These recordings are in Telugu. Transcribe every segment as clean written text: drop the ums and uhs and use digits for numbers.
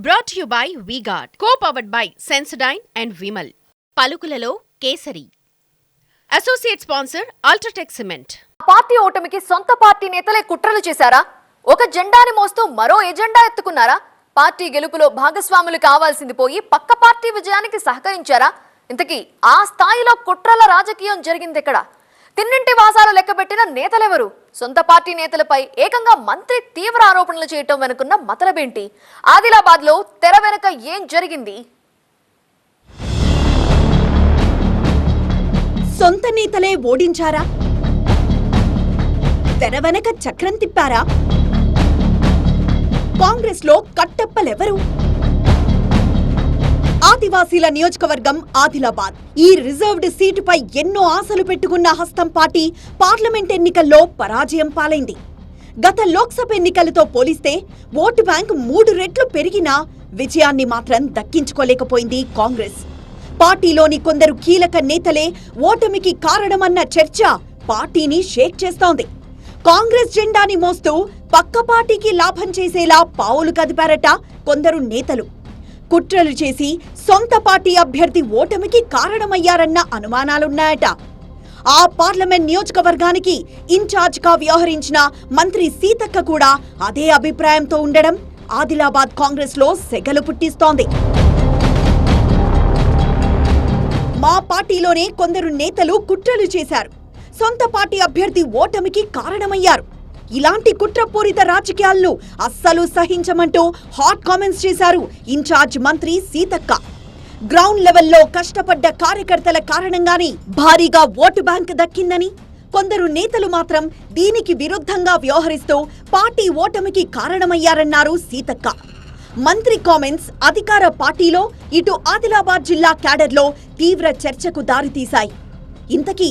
Brought to you by V-Guard, co-powered by Sensodyne and Vimal. పలుకులలో కేసరి. Associate sponsor UltraTech cement. Party ఓటమికి సొంత పార్టీ నేతలే కుట్రలు చేశారా? ఒక జెండాని మోస్తూ మరో ఎజెండా ఎత్తుకున్నారా? పార్టీ గెలుపులో భాగస్వాములు కావాల్సింది పోయి పక్క పార్టీ విజయానికి సహకరించారా? ఇంతకీ ఆ స్థాయిలో కుట్రల రాజకీయం జరిగింది ఎక్కడ? తిన్నింటి వాసాలు లెక్కబెట్టిన నేతలెవరు? సొంత పార్టీ నేతలపై ఏకంగా మంత్రి తీవ్ర ఆరోపణలు చేయటం వెనుకున్న మతలబేంటి? ఆదిలాబాద్ లో తెర వెనుక ఏం జరిగింది? సొంత నేతలే ఓడించారా? తెర వెనక చక్రం తిప్పారా? కాంగ్రెస్ లో కట్టప్పలెవరు? ఆదివాసీల నియోజకవర్గం ఆదిలాబాద్. ఈ రిజర్వ్డ్ సీటుపై ఎన్నో ఆశలు పెట్టుకున్న హస్తం పార్టీ పార్లమెంట్ ఎన్నికల్లో పరాజయం పాలైంది. గత లోక్సభ ఎన్నికలతో పోలిస్తే ఓటు బ్యాంక్ 3 రెట్లు పెరిగినా విజయాన్ని మాత్రం దక్కించుకోలేకపోయింది కాంగ్రెస్. పార్టీలోని కొందరు కీలక నేతలే ఓటమికి కారణమన్న చర్చ పార్టీని షేక్ చేస్తోంది. కాంగ్రెస్ జెండాని మోస్తూ పక్క పార్టీకి లాభం చేసేలా పావులు కదిపారట కొందరు నేతలు. కుట్రలు చేసి సొంత పార్టీ అభ్యర్థి ఓటమికి కారణమయ్యారన్న అనుమానాలున్నాయట. ఆ పార్లమెంట్ నియోజకవర్గానికి ఇన్ఛార్జ్గా వ్యవహరించిన మంత్రి సీతక్క కూడా అదే అభిప్రాయంతో ఉండడం ఆదిలాబాద్ కాంగ్రెస్ లో సెగలు పుట్టిస్తోంది. మా పార్టీలోనే కొందరు నేతలు కుట్రలు చేశారు, సొంత పార్టీ అభ్యర్థి ఓటమికి కారణమయ్యారు. ఇలాంటి కుట్రపూరిత రాజకీయాలను అస్సలు సహించమంటూ హాట్ కామెంట్స్ చేశారు ఇన్ఛార్జ్ మంత్రి సీతక్క. గ్రౌండ్ లెవెల్లో కష్టపడ్డ కార్యకర్తల కారణంగానే భారీగా ఓటు బ్యాంక్ దక్కిందని, కొందరు నేతలు మాత్రం దీనికి విరుద్ధంగా వ్యవహరిస్తూ పార్టీ ఓటమికి కారణమయ్యారన్నారు సీతక్క. మంత్రి కామెంట్స్ అధికార పార్టీలో ఇటు ఆదిలాబాద్ జిల్లా క్యాడర్లో తీవ్ర చర్చకు దారితీశాయి. ఇంతకీ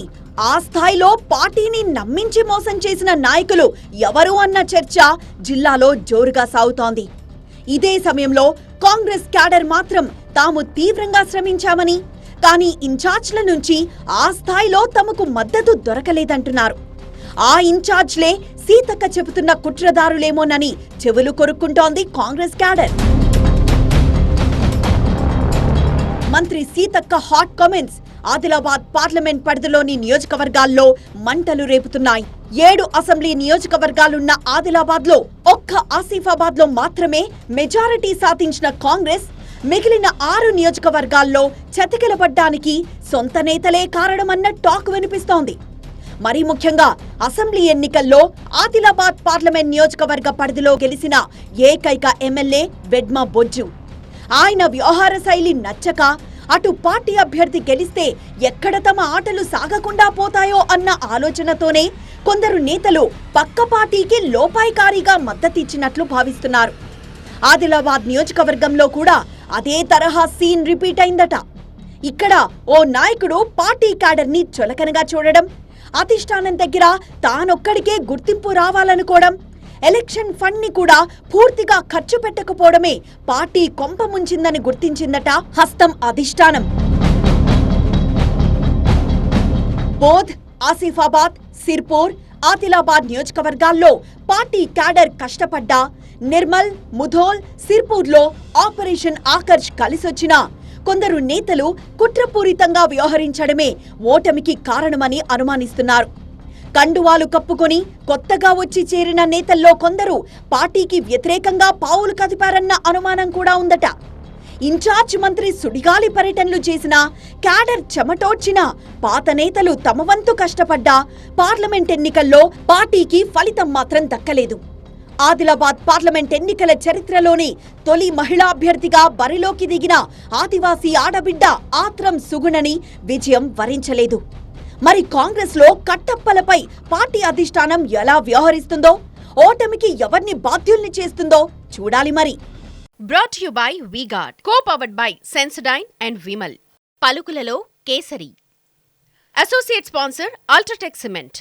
ఆ స్థాయిలో పార్టీని నమ్మించి మోసం చేసిన నాయకులు ఎవరు అన్న చర్చ జిల్లాలో జోరుగా సాగుతోంది. ఇదే సమయంలో కాంగ్రెస్ క్యాడర్ మాత్రం తాము తీవ్రంగా శ్రమించామని, కానీ ఇన్ఛార్జ్ల నుంచి ఆ స్థాయిలో తమకు మద్దతు దొరకలేదంటున్నారు. ఆ ఇన్ఛార్జ్లే సీతక్క చెబుతున్న కుట్రదారులేమోనని చెవులు కొరుక్కుంటోంది కాంగ్రెస్ క్యాడర్. మంత్రి Seethakka hot comments Adilabad parliament పరిధిలోని నియోజకవర్గాల్లో మంటలు రేపుతున్నాయి. 7 అసెంబ్లీ నియోజకవర్గాలున్న ఆదిలాబాద్ లో ఒక్క ఆసిఫాబాద్ లో మాత్రమే మెజారిటీ సాధించిన కాంగ్రెస్ మిగిలిన 6 నియోజకవర్గాల్లో చతికిలబడ్డానికి సొంత నేతలే కారణమన్న టాక్ వినిపిస్తోంది. మరీ ముఖ్యంగా అసెంబ్లీ ఎన్నికల్లో ఆదిలాబాద్ పార్లమెంట్ నియోజకవర్గ పరిధిలో గెలిచిన ఏకైక ఎమ్మెల్యే వెడ్మ బొజ్జు. ఆయన వ్యవహార శైలి నచ్చక అటు పార్టీ అభ్యర్థి గెలిస్తే ఎక్కడ తమ ఆటలు సాగకుండా పోతాయో అన్న ఆలోచనతోనే కొందరు నేతలు పక్క పార్టీకి లోపాయికారీగా మద్దతిచ్చినట్లు భావిస్తున్నారు. ఆదిలాబాద్ నియోజకవర్గంలో కూడా అదే తరహా సీన్ రిపీట్ అయిందట. ఇక్కడ ఓ నాయకుడు పార్టీ క్యాడర్ని చులకనగా చూడడం, అధిష్టానం దగ్గర తానొక్కడికే గుర్తింపు రావాలనుకోవడం, ఎలక్షన్ ఫండ్ ని కూడా పూర్తిగా ఖర్చు పెట్టకపోవడమే పార్టీ కొంప ముంచిందని గుర్తించిందట హస్తం అధిష్టానం. బోధ్, ఆసిఫాబాద్, సిర్పూర్, ఆదిలాబాద్ నియోజకవర్గాల్లో పార్టీ క్యాడర్ కష్టపడ్డా నిర్మల్, ముధోల్, సిర్పూర్లో ఆపరేషన్ ఆకర్ష్ కలిసొచ్చినా కొందరు నేతలు కుట్రపూరితంగా వ్యవహరించడమే ఓటమికి కారణమని అనుమానిస్తున్నారు. కండువాలు కప్పుకొని కొత్తగా వచ్చి చేరిన నేతల్లో కొందరు పార్టీకి వ్యతిరేకంగా పావులు కదిపారన్న అనుమానం కూడా ఉందట. ఇన్ఛార్జ్ మంత్రి సుడిగాలి పర్యటనలు చేసినా, క్యాడర్ చెమటోడ్చినా, పాత నేతలు తమ వంతు కష్టపడ్డా పార్లమెంట్ ఎన్నికల్లో పార్టీకి ఫలితం మాత్రం దక్కలేదు. ఆదిలాబాద్ పార్లమెంట్ ఎన్నికల చరిత్రలోనే తొలి మహిళా అభ్యర్థిగా బరిలోకి దిగిన ఆదివాసీ ఆడబిడ్డ ఆత్రం సుగుణని విజయం వరించలేదు. మరి కాంగ్రెస్ లో కట్టప్పలపై పార్టీ అధిష్టానం ఎలా వ్యవహరిస్తుందో, ఓటమికి ఎవరిని బాధ్యుల్ని చేస్తుందో చూడాలి మరి. Brought to you by V-Guard, co-powered by Sensodyne and Vimal. పలుకులలో కేసరి. Associate sponsor UltraTech cement.